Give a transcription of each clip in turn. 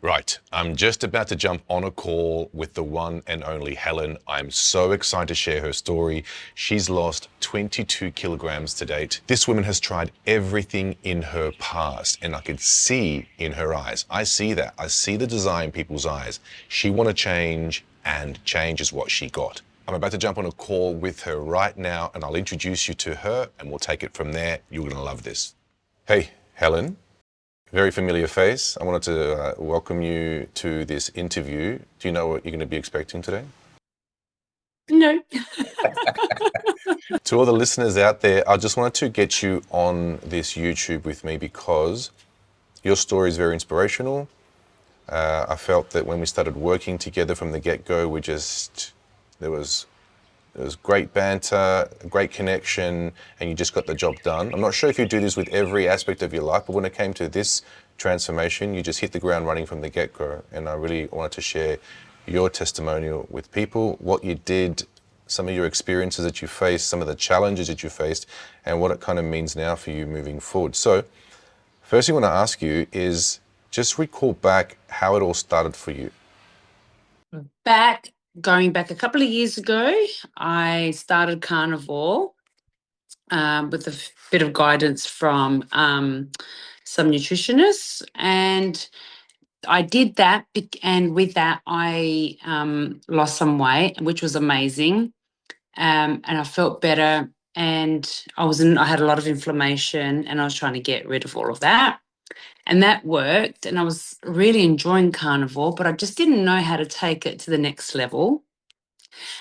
Right, I'm just about to jump on a call with the one and only Helen. I'm so excited to share her story. She's lost 22 kilograms to date. This woman has tried everything in her past, and I could see in her eyes. I see that. I see the desire in people's eyes. She want to change, and change is what she got. I'm about to jump on a call with her right now, and I'll introduce you to her, and we'll take it from there. You're going to love this. Hey, Helen. Very familiar face. I wanted to welcome you to this interview. Do you know what you're going to be expecting today? No. To all the listeners out there, I just wanted to get you on this YouTube with me because your story is very inspirational. I felt that when we started working together from the get-go, there was great banter, great connection, and you just got the job done. I'm not sure if you do this with every aspect of your life, but when it came to this transformation, you just hit the ground running from the get-go. And I really wanted to share your testimonial with people, what you did, some of your experiences that you faced, some of the challenges that you faced, and what it kind of means now for you moving forward. So, first thing I want to ask you is just recall back how it all started for you. Going back a couple of years ago, I started Carnivore with a bit of guidance from some nutritionists, and I did that. And with that, I lost some weight, which was amazing, and I felt better. And I had a lot of inflammation, and I was trying to get rid of all of that. And that worked, and I was really enjoying Carnivore, but I just didn't know how to take it to the next level.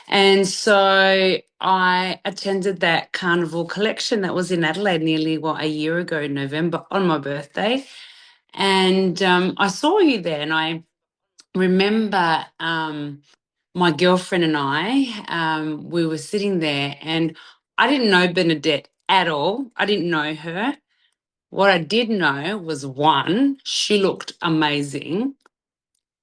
And so I attended that Carnivore collection that was in Adelaide nearly, a year ago in November on my birthday. And I saw you there, and I remember my girlfriend and we were sitting there, and I didn't know Bernadette at all. I didn't know her. What I did know was, one, she looked amazing,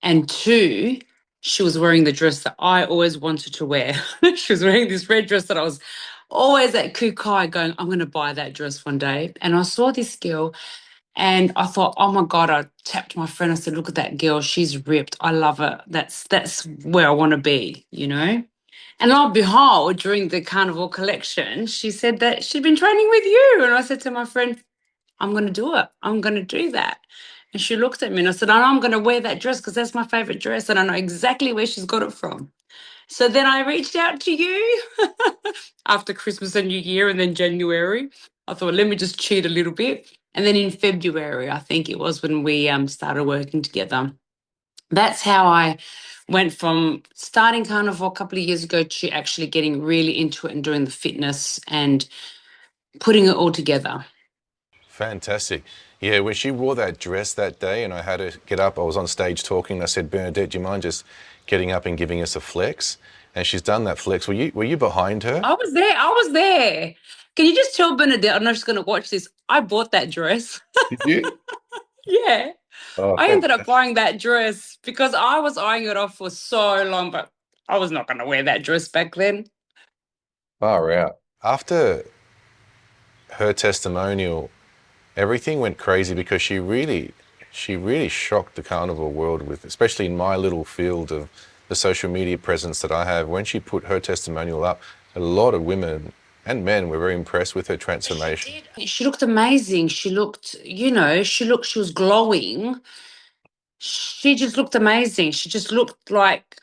and two, she was wearing the dress that I always wanted to wear. She was wearing this red dress that I was always at Kukai going, I'm going to buy that dress one day. And I saw this girl, and I thought, oh my God, I tapped my friend. I said, look at that girl. She's ripped. I love her. That's where I want to be, you know? And lo and behold, during the Carnival collection, she said that she'd been training with you. And I said to my friend, I'm going to do it. I'm going to do that. And she looked at me, and I said, I'm going to wear that dress because that's my favorite dress. And I know exactly where she's got it from. So then I reached out to you after Christmas and New Year, and then January. I thought, let me just cheat a little bit. And then in February, I think it was when we started working together. That's how I went from starting Carnivore a couple of years ago to actually getting really into it and doing the fitness and putting it all together. Fantastic. Yeah, when she wore that dress that day and I had her get up, I was on stage talking. I said, Bernadette, do you mind just getting up and giving us a flex? And she's done that flex. Were you behind her? I was there. I was there. Can you just tell Bernadette, I'm not just going to watch this. I bought that dress. Did you? Yeah. Oh, I ended up fantastic. buying that dress because I was eyeing it off for so long, but I was not going to wear that dress back then. Far out. After her testimonial, everything went crazy because she really shocked the carnivore world with, especially in my little field of the social media presence that I have. When she put her testimonial up, a lot of women and men were very impressed with her transformation. She did. She looked amazing. She looked, she was glowing. She just looked amazing. She just looked like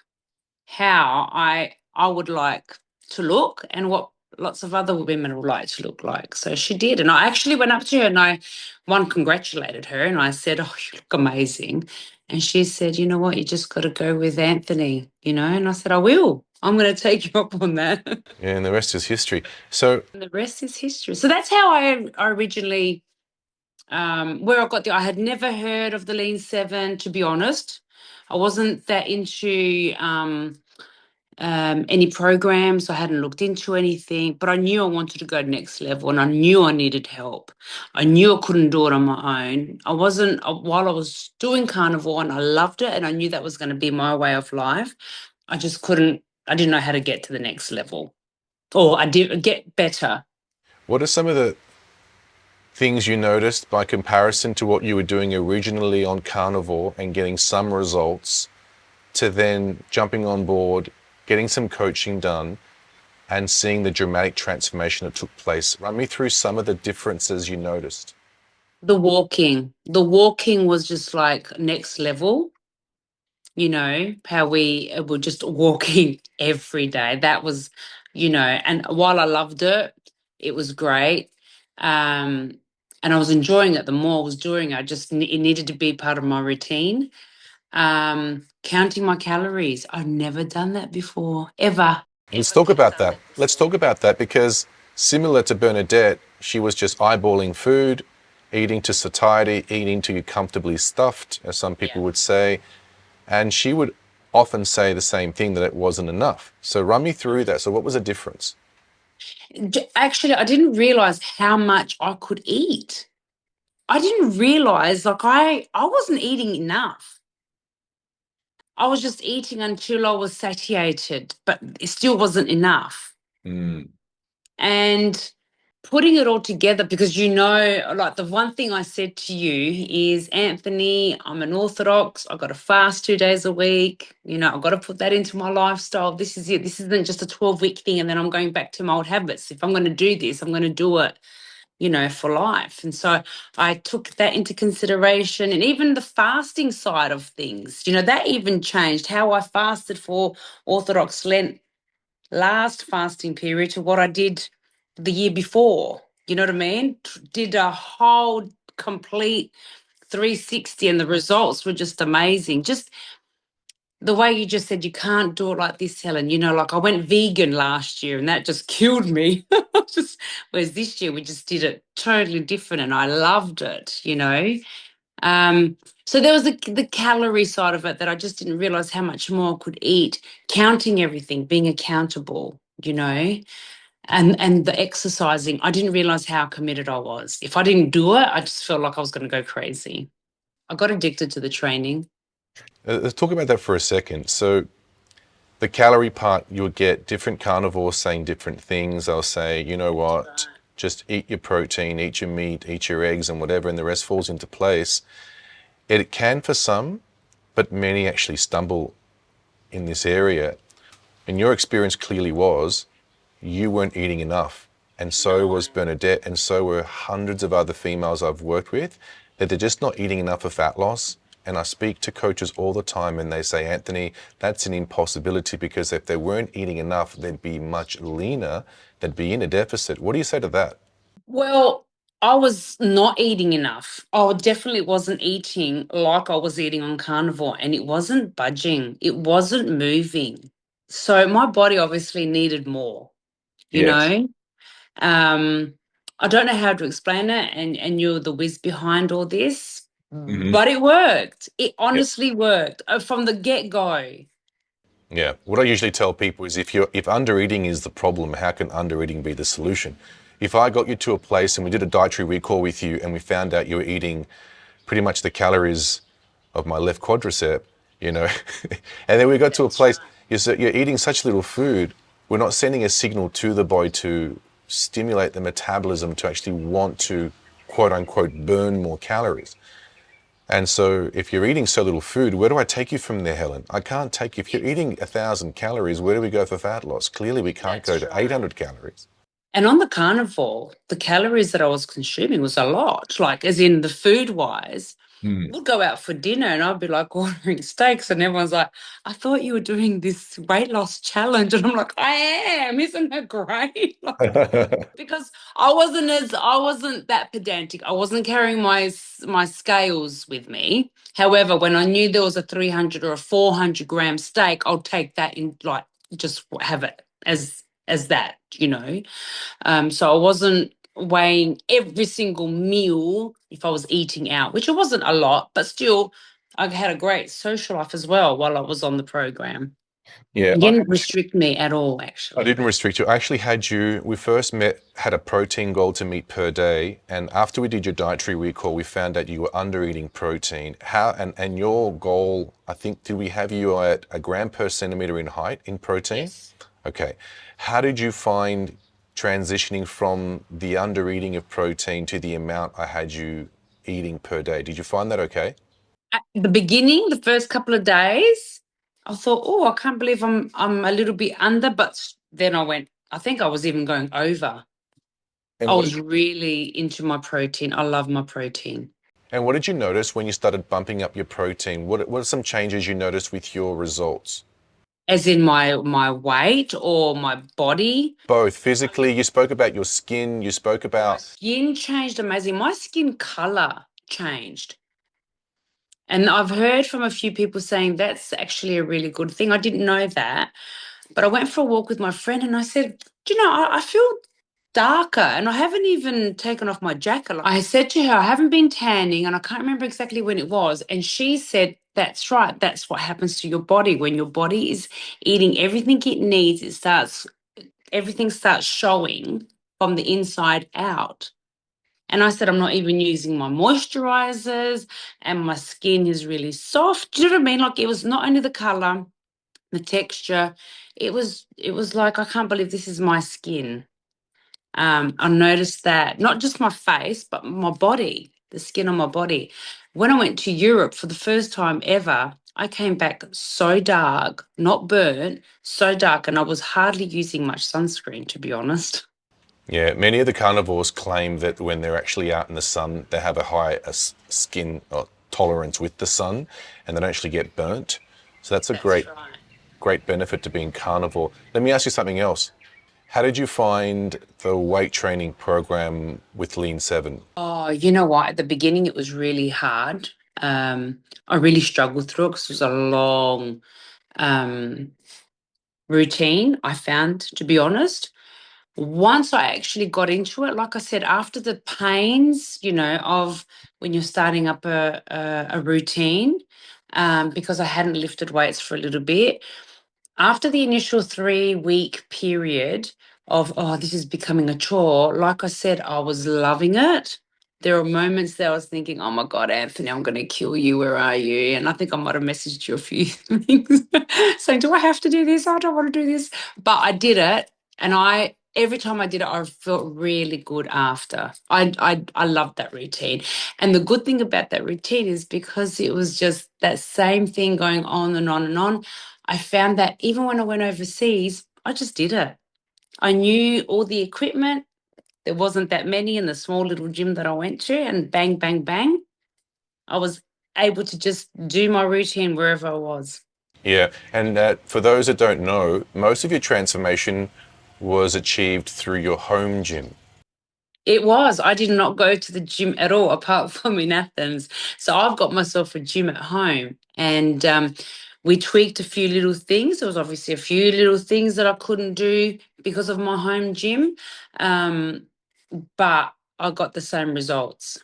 how I would like to look and what lots of other women would like to look like. So she did. And I actually went up to her and I congratulated her, and I said, oh, you look amazing. And she said, you know what, you just got to go with Anthony, And I said, I will. I'm going to take you up on that. Yeah, and the rest is history. So, And the rest is history. So that's how I originally, where I got I had never heard of the Lean 7, to be honest. I wasn't that into any programs. I hadn't looked into anything, but I knew I wanted to go next level, and I knew I needed help. I knew I couldn't do it on my own. I wasn't, while I was doing Carnivore and I loved it and I knew that was going to be my way of life, I just couldn't, I didn't know how to get to the next level, or I did get better. what are some of the things you noticed by comparison to what you were doing originally on Carnivore and getting some results to then jumping on board, getting some coaching done, and seeing the dramatic transformation that took place? Run me through some of the differences you noticed. The walking was just like next level. How we were just walking every day. That was, and while I loved it, it was great. Um, and I was enjoying it. The more I was doing it, it needed to be part of my routine. Counting my calories. I've never done that before, ever. Let's talk about that. Let's talk about that because similar to Bernadette, she was just eyeballing food, eating to satiety, eating to you comfortably stuffed, as some people would say. And she would often say the same thing, that it wasn't enough. So run me through that. So what was the difference? Actually, I didn't realize how much I could eat. I didn't realize, like, I wasn't eating enough. I was just eating until I was satiated, but it still wasn't enough. Mm. And putting it all together, because like the one thing I said to you is, Anthony, I'm an Orthodox. I've got to fast 2 days a week. I've got to put that into my lifestyle. This is it. This isn't just a 12-week thing and then I'm going back to my old habits. If I'm going to do this, I'm going to do it, for life. And so I took that into consideration, and even the fasting side of things, that even changed how I fasted for Orthodox Lent last fasting period to what I did the year before. You know what I mean? Did a whole complete 360, and the results were just amazing. Just the way you just said, you can't do it like this, Helen. Like I went vegan last year and that just killed me. just Whereas this year we just did it totally different and I loved it. Um, so there was the calorie side of it that I just didn't realize how much more I could eat, counting everything, being accountable. And the exercising. I didn't realize how committed I was. If I didn't do it, I just felt like I was going to go crazy. I got addicted to the training. Let's talk about that for a second. So the calorie part, you'll get different carnivores saying different things. They'll say, you know what, just eat your protein, eat your meat, eat your eggs and whatever, and the rest falls into place. It can for some, but many actually stumble in this area. And your experience clearly was you weren't eating enough. And so was Bernadette, and so were hundreds of other females I've worked with, that they're just not eating enough for fat loss. And I speak to coaches all the time and they say, Anthony, that's an impossibility because if they weren't eating enough, they'd be much leaner, they'd be in a deficit. What do you say to that? Well, I was not eating enough. I definitely wasn't eating like I was eating on carnivore, and it wasn't budging. It wasn't moving. So my body obviously needed more, you Yes. know. Um, I don't know how to explain it, and you're the whiz behind all this, Hmm. but it worked. It Yep. honestly worked from the get-go. Yeah. What I usually tell people is if undereating is the problem, how can undereating be the solution? If I got you to a place and we did a dietary recall with you and we found out you were eating pretty much the calories of my left quadricep, you know, and then we got to a place, you're eating such little food, we're not sending a signal to the body to stimulate the metabolism to actually want to quote unquote burn more calories. And so if you're eating so little food, where do I take you from there, Helen? I can't take you. If you're eating 1,000 calories, where do we go for fat loss? Clearly we can't go to 800 calories. And on the carnivore, the calories that I was consuming was a lot, like as in the food wise. Mm. We'll go out for dinner and I'll be like ordering steaks, and everyone's like, I thought you were doing this weight loss challenge. And I'm like, I am, isn't it great? Because I wasn't that pedantic. I wasn't carrying my scales with me. However, when I knew there was a 300 or a 400 gram steak, I'll take that in, like, just have it as that. So I wasn't weighing every single meal if I was eating out, which it wasn't a lot, but still, I had a great social life as well while I was on the program. Yeah, It didn't restrict me at all, I actually. didn't restrict you. I actually had you, we first met, had a protein goal to meet per day. And after we did your dietary recall, we found out you were under eating protein. And your goal, I think, did we have you at a gram per centimeter in height in protein? Yes. Okay. How did you find transitioning from the under eating of protein to the amount I had you eating per day. Did you find that okay? At the beginning, the first couple of days, I thought, oh, I can't believe I'm a little bit under, but then I went, I think I was even going over. I And what was did really into my protein. I love my protein. and what did you notice when you started bumping up your protein? What are some changes you noticed with your results? As in my weight or my body. Both physically, you spoke about your skin, you spoke My about skin changed amazing. My skin color changed. And I've heard from a few people saying that's actually a really good thing. I didn't know that. But I went for a walk with my friend and I said, do you know, I feel darker and I haven't even taken off my jacket. I said to her, I haven't been tanning and I can't remember exactly when it was. And she said, that's right. That's what happens to your body. When your body is eating everything it needs, everything starts showing from the inside out. And I said, I'm not even using my moisturizers and my skin is really soft. Do you know what I mean? Like it was not only the color, the texture. It was like, I can't believe this is my skin. I noticed that not just my face, but my body, the skin on my body. When I went to Europe for the first time ever, I came back so dark, not burnt, so dark, and I was hardly using much sunscreen, to be honest. yeah, many of the carnivores claim that when they're actually out in the sun, they have a high skin tolerance with the sun and they don't actually get burnt. So that's a That's great, right. great benefit to being carnivore. Let me ask you something else. How did you find the weight training program with Lean 7? Oh, you know what? At the beginning, it was really hard. I really struggled through it because it was a long um, routine, I found, to be honest. Once I actually got into it, like I said, after the pains, of when you're starting up a routine, because I hadn't lifted weights for a little bit, after the initial 3-week period of, oh, this is becoming a chore, like I said, I was loving it. There were moments that I was thinking, oh my God, Anthony, I'm going to kill you. Where are you? And I think I might have messaged you a few things saying, do I have to do this? I don't want to do this. But I did it. And every time I did it, I felt really good after. I loved that routine. And the good thing about that routine is because it was just that same thing going on and on and on. I found that even when I went overseas, I just did it. I knew all the equipment. There wasn't that many in the small little gym that I went to, and bang, bang, bang. I was able to just do my routine wherever I was. Yeah, and for those that don't know, most of your transformation was achieved through your home gym. It was. I did not go to the gym at all, apart from in Athens. So I've got myself a gym at home, and we tweaked a few little things. There was obviously a few little things that I couldn't do because of my home gym, um, but I got the same results.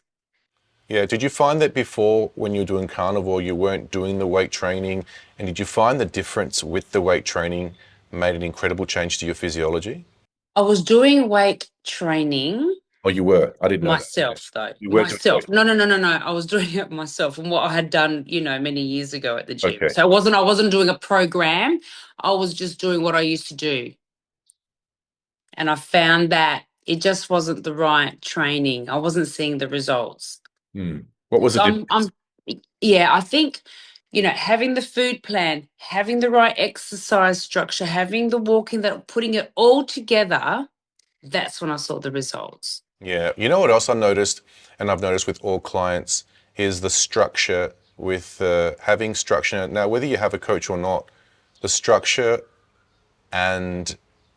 Yeah, did you find that before when you were doing carnivore, you weren't doing the weight training? And did you find the difference with the weight training made an incredible change to your physiology? I was doing weight training Oh, you were. I didn't know that. Okay. myself, though. You were doing weight. Myself. No, no, no, no, no. I was doing it myself and what I had done, many years ago at the gym. Okay. So I wasn't doing a program. I was just doing what I used to do. And I found that it just wasn't the right training. I wasn't seeing the results. Hmm. What was the So difference? yeah, I think, having the food plan, having the right exercise structure, having the walking, that putting it all together, that's when I saw the results. Yeah. You know what else I noticed, and I've noticed with all clients, is the structure with having structure. Now, whether you have a coach or not, the structure and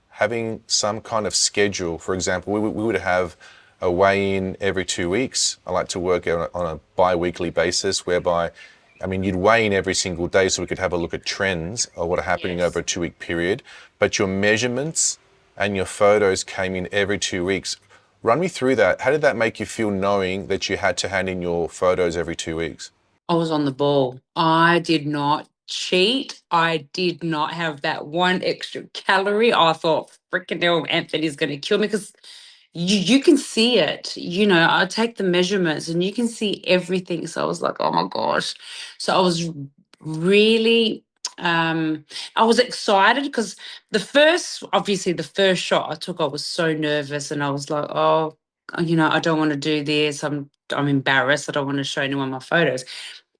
having some kind of schedule. For example, we would have a weigh-in every 2 weeks. I like to work on a bi-weekly basis whereby, I mean, you'd weigh in every single day so we could have a look at trends of what are happening over Yes. a 2 week period. But your measurements and your photos came in every 2 weeks. Run me through that. How did that make you feel knowing that you had to hand in your photos every 2 weeks? I was on the ball. I did not cheat. I did not have that one extra calorie. I thought, freaking hell, Anthony's going to kill me because you can see it. I take the measurements and you can see everything. So I was like, oh my gosh. So I was really I was excited because obviously the first shot I took, I was so nervous and I was like, oh, I don't want to do this. I'm embarrassed. I don't want to show anyone my photos.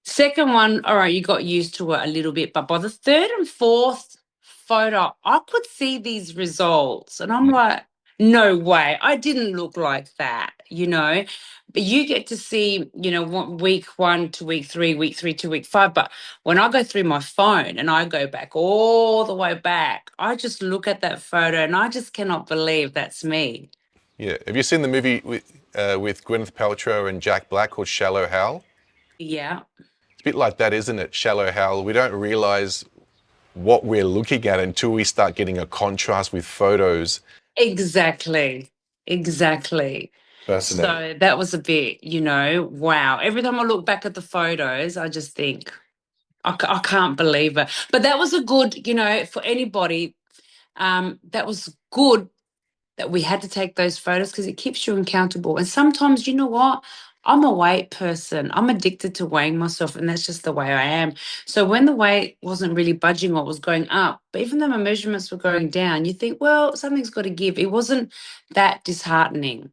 Second one, all right, you got used to it a little bit, but by the third and fourth photo, I could see these results, and I'm like, no way, I didn't look like that. But you get to see, week 1 to week 3, week 3 to week 5. But when I go through my phone and I go back all the way back, I just look at that photo and I just cannot believe that's me. Yeah. Have you seen the movie with Gwyneth Paltrow and Jack Black called Shallow Hal? Yeah, It's a bit like that, isn't it? Shallow Hal. We don't realize what we're looking at until we start getting a contrast with photos. exactly. Exactly. Fascinating. So that was a bit, wow. Every time I look back at the photos, I just think, I can't believe it. But that was a good, for anybody, that was good that we had to take those photos because it keeps you accountable. And sometimes, you know what? I'm a weight person. I'm addicted to weighing myself, and that's just the way I am. So when the weight wasn't really budging or was going up, but even though my measurements were going down, you think, well, something's got to give. It wasn't that disheartening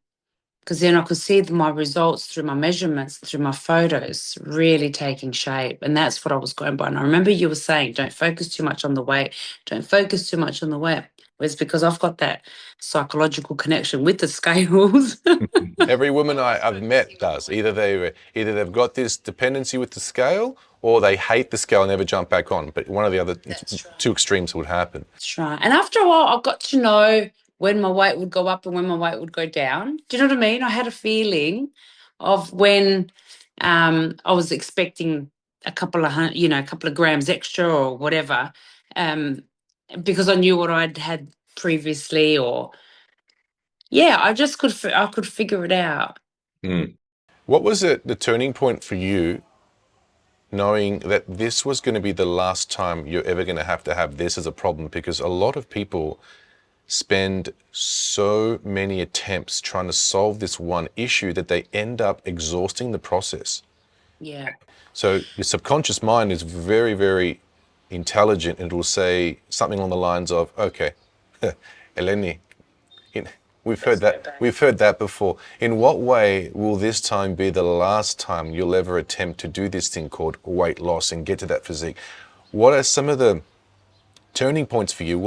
because then I could see my results through my measurements, through my photos, really taking shape. And that's what I was going by. And I remember you were saying, don't focus too much on the weight, don't focus too much on the weight. It's because I've got that psychological connection with the scales. Every woman I've met does. Either they've got this dependency with the scale, or they hate the scale and never jump back on. But one or the other, That's right. two extremes would happen. That's right. And after a while, I got to know when my weight would go up and when my weight would go down. Do you know what I mean? I had a feeling of when I was expecting a couple of grams extra or whatever, um, because I knew what I'd had previously, or yeah, I could figure it out. Mm. What was the turning point for you, knowing that this was going to be the last time you're ever going to have this as a problem? Because a lot of people spend so many attempts trying to solve this one issue that they end up exhausting the process. Yeah, So your subconscious mind is very, very intelligent, and it will say something along the lines of, okay, Eleni, we've heard that before. In what way will this time be the last time you'll ever attempt to do this thing called weight loss and get to that physique? What are some of the turning points for you?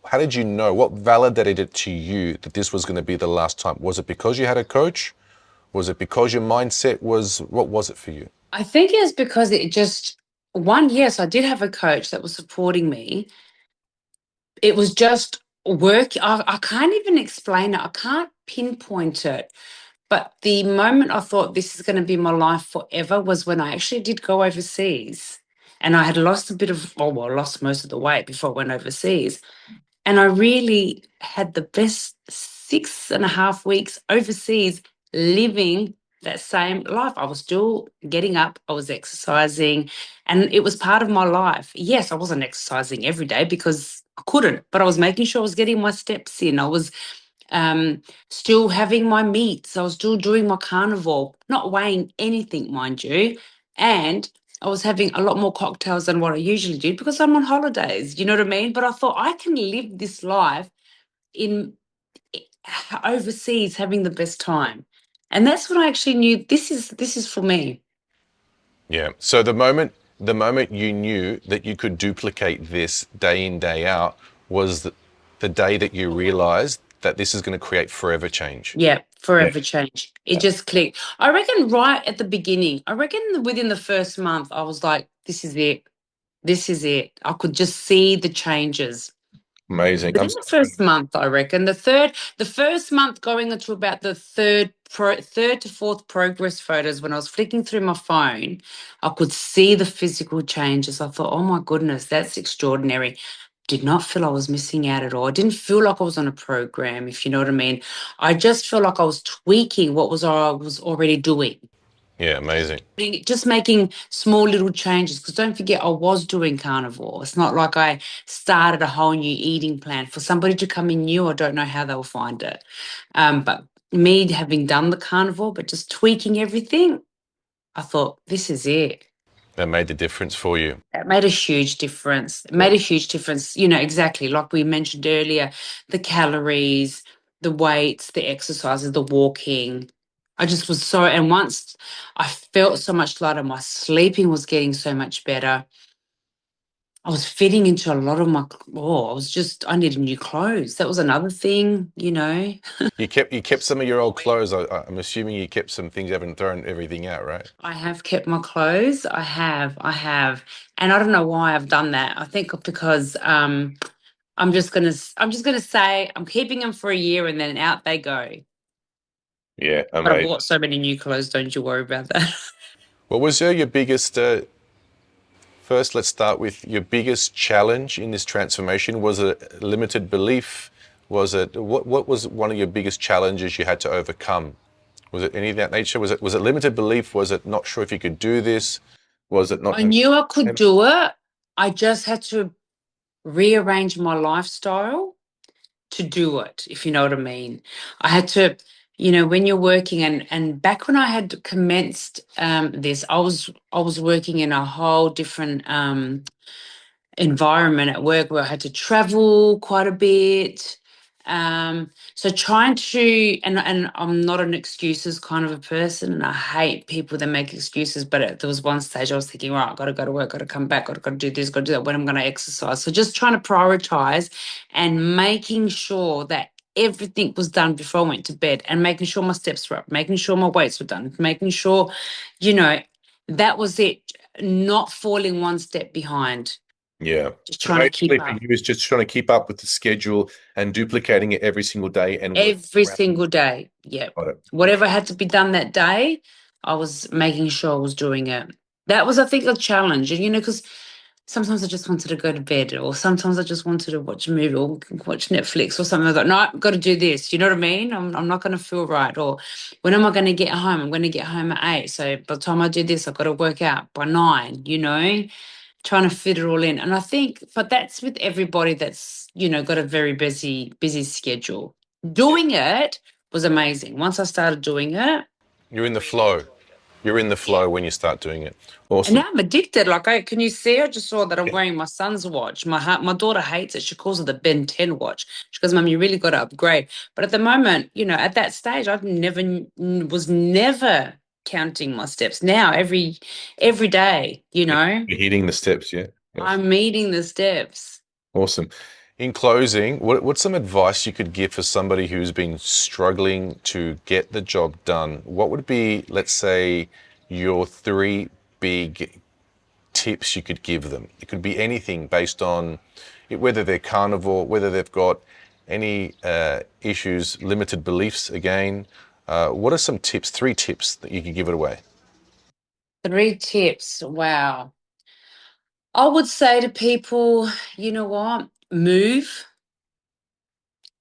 How did you know? What validated it to you that this was going to be the last time? Was it because you had a coach? Was it because your mindset was, what was it for you? I think it's because it just one, yes, I did have a coach that was supporting me. It was just work. I can't even explain it. I can't pinpoint it. But the moment I thought this is going to be my life forever was when I actually did go overseas. And I had lost a bit of, oh, well, I lost most of the weight before I went overseas. And I really had the best 6.5 weeks overseas living that same life. I was still getting up, I was exercising, and it was part of my life. Yes, I wasn't exercising every day because I couldn't, but I was making sure I was getting my steps in. I was still having my meats. I was still doing my carnivore, not weighing anything, mind you. And I was having a lot more cocktails than what I usually do because I'm on holidays. You know what I mean? But I thought I can live this life in overseas having the best time. And that's when I actually knew this is for me. Yeah. So the moment you knew that you could duplicate this day in, day out was the day that you realized that this is going to create forever change. Yeah, Yeah. forever change. It just clicked. I reckon right at the beginning, I reckon within the first month, I was like, this is it. This is it. I could just see the changes. Amazing. Within the first month, I reckon. The first month going into about the third to fourth progress photos, when I was flicking through my phone, I could see the physical changes. I thought, oh my goodness, that's extraordinary. Did not feel I was missing out at all. I didn't feel like I was on a program, if you know what I mean. I just felt like I was tweaking what was I was already doing. Yeah, amazing. Just making small little changes, because don't forget I was doing carnivore. It's not like I started a whole new eating plan. For somebody to come in new, I don't know how they'll find it. But me having done the carnivore but just tweaking everything, I thought this is it. That made the difference for you. It made a huge difference. It Yeah. made a huge difference, exactly like we mentioned earlier, the calories, the weights, the exercises, the walking. I just was so, and once I felt so much lighter, my sleeping was getting so much better. I was fitting into a lot of I needed new clothes. That was another thing. You kept some of your old clothes. I'm assuming you kept some things, you haven't thrown everything out, right? I have kept my clothes. I have. And I don't know why I've done that. I think because I'm just gonna say I'm keeping them for a year and then out they go. Yeah, But I amazing. bought so many new clothes, don't you worry about that. What was your biggest first, let's start with your biggest challenge in this transformation. Was it limited belief? Was it what was one of your biggest challenges you had to overcome? Was it any of that nature? Was it limited belief? Was it not sure if you could do this? Was it not I having knew I could time? do it. I just had to rearrange my lifestyle to do it, if you know what I mean. I had to, when you're working and back when I had commenced this, I was working in a whole different environment at work where I had to travel quite a bit. So trying to, and I'm not an excuses kind of a person, and I hate people that make excuses. But there was one stage I was thinking, right, I've got to go to work, got to come back, got to do this, got to do that. When I'm going to exercise, so just trying to prioritize and making sure that everything was done before I went to bed, and making sure my steps were up, making sure my weights were done, making sure, you know, that was it. Not falling one step behind, Yeah. just So trying to keep basically for up you is just trying to keep up with the schedule and duplicating it every single day and working every around single day. Yeah. it. Whatever had to be done that day, I was making sure I was doing it. That was, I think, a challenge. And, because sometimes I just wanted to go to bed, or sometimes I just wanted to watch a movie or watch Netflix or something. I thought, no, I've got to do this. You know what I mean? I'm not going to feel right. Or when am I going to get home? I'm going to get home at 8. So by the time I do this, I've got to work out by 9, trying to fit it all in. And I think, but that's with everybody that's, got a very busy schedule. Yeah. Doing it was amazing. Once I started doing it, You're in the flow. You're in the yeah. flow when you start doing it. And Awesome. now I'm addicted. Like, can you see? I just saw that I'm wearing my son's watch. My daughter hates it. She calls it the Ben 10 watch. She goes, "Mum, you really got to upgrade." But at the moment, at that stage, was never counting my steps. Now, every day, You're hitting the steps, yeah. Yes. I'm meeting the steps. Awesome. In closing, what's some advice you could give for somebody who's been struggling to get the job done? What would be, let's say, your three big tips you could give them? It could be anything based on whether they're carnivore, whether they've got any issues, limited beliefs again. What are some tips, three tips that you could give it away? 3 tips. Wow. I would say to people, you know what? Move,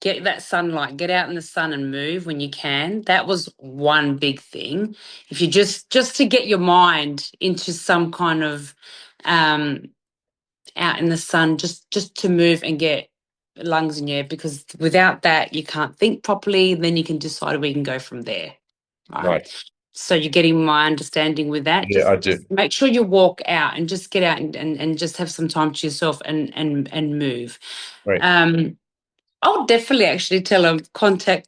get that sunlight, get out in the sun and move when you can. That was one big thing. If you just to get your mind into some kind of um out in the sun, just to move and get lungs in you, because without that you can't think properly, then you can decide where you can go from there. Right. Right. So you're getting my understanding with that. Yeah, Just I do. just make sure you walk out and just get out and just have some time to yourself and move. Right. Um, I'll definitely actually tell them contact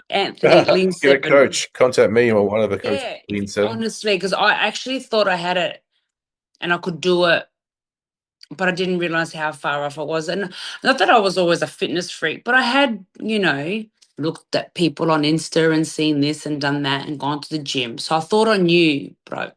Anthony Lean Get a 7. coach. Contact me or one of the coaches. Yeah, Lean if Seven. honestly, because I actually thought I had it and I could do it, but I didn't realize how far off I was. And not that I was always a fitness freak, but I had, looked at people on Insta and seen this and done that and gone to the gym. So I thought I knew, but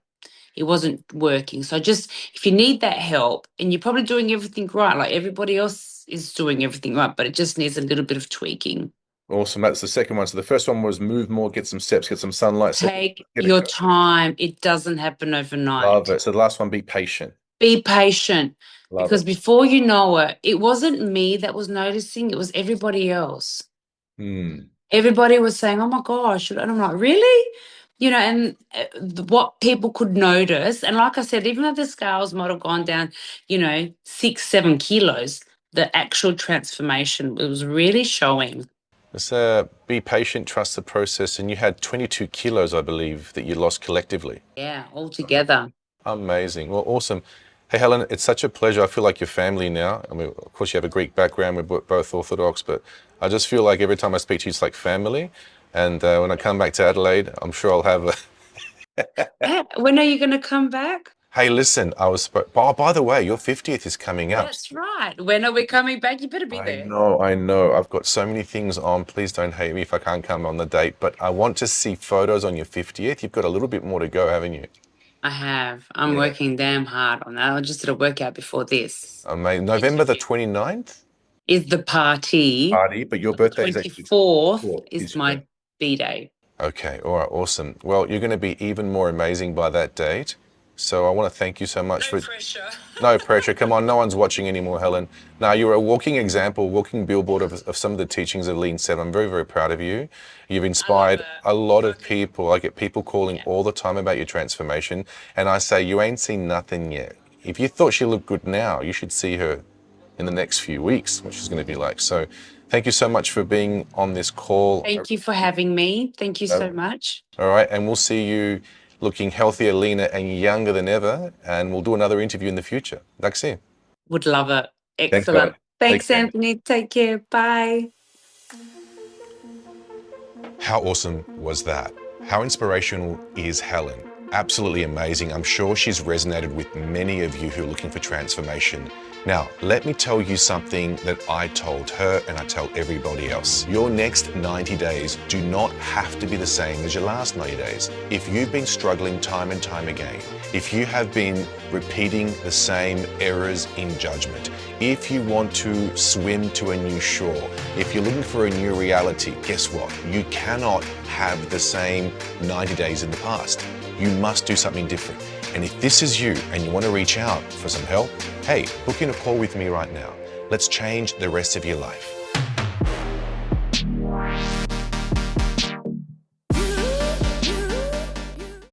it wasn't working. So just if you need that help and you're probably doing everything right, like everybody else is doing everything right, but it just needs a little bit of tweaking. Awesome. That's the second one. So the first one was move more, get some steps, get some sunlight. Second, Take get a your coach. time. It doesn't happen Love overnight. it. So the last one, be patient. Be patient, Love because it. before you know it, it wasn't me that was noticing, it was everybody else. Hmm. Everybody was saying, "Oh my gosh." And I'm like, "Really?" And what people could notice. And like I said, even though the scales might have gone down, 6, 7 kilos, the actual transformation it was really showing. Let's be patient, trust the process. And you had 22 kilos, I believe, that you lost collectively. Yeah, altogether. Amazing. Well, awesome. Hey, Helen, it's such a pleasure. I feel like your family now. I mean, of course, you have a Greek background. We're both Orthodox, but I just feel like every time I speak to you, it's like family. And when I come back to Adelaide, I'm sure I'll have a. When are you going to come back? Hey, listen, oh, by the way, your 50th is coming up. That's right. When are we coming back? You better be I there. know, I know. I've got so many things on. Please don't hate me if I can't come on the date, but I want to see photos on your 50th. You've got a little bit more to go, haven't you? I have. I'm Yeah. working damn hard on that. I just did a workout before this. Amazing. November the 29th Is the party, party, but your but the birthday is actually 24th 4th is is your birthday. my B-day. Okay, all right, awesome. Well, you're going to be even more amazing by that date. So I want to thank you so much for. Pressure. No pressure. Come on, no one's watching anymore, Helen. Now, you're a walking example, walking billboard of some of the teachings of Lean 7. I'm very, very proud of you. You've inspired a lot of people. I get people calling all the time about your transformation. And I say, you ain't seen nothing yet. If you thought she looked good now, you should see her in the next few weeks, what she's going to be like. So thank you so much for being on this call. Thank you for having me. Thank you so much. All right, and we'll see you looking healthier, leaner, and younger than ever. And we'll do another interview in the future. That's it. Would love it. Thanks, Helen. Excellent. Thanks, Take care. Anthony. Take care. Bye. How awesome was that? How inspirational is Helen? Absolutely amazing. I'm sure she's resonated with many of you who are looking for transformation. Now, let me tell you something that I told her and I tell everybody else. Your next 90 days do not have to be the same as your last 90 days. If you've been struggling time and time again, if you have been repeating the same errors in judgment, if you want to swim to a new shore, if you're looking for a new reality, guess what? You cannot have the same 90 days in the past. You must do something different. And if this is you and you want to reach out for some help, hey, book in a call with me right now. Let's change the rest of your life.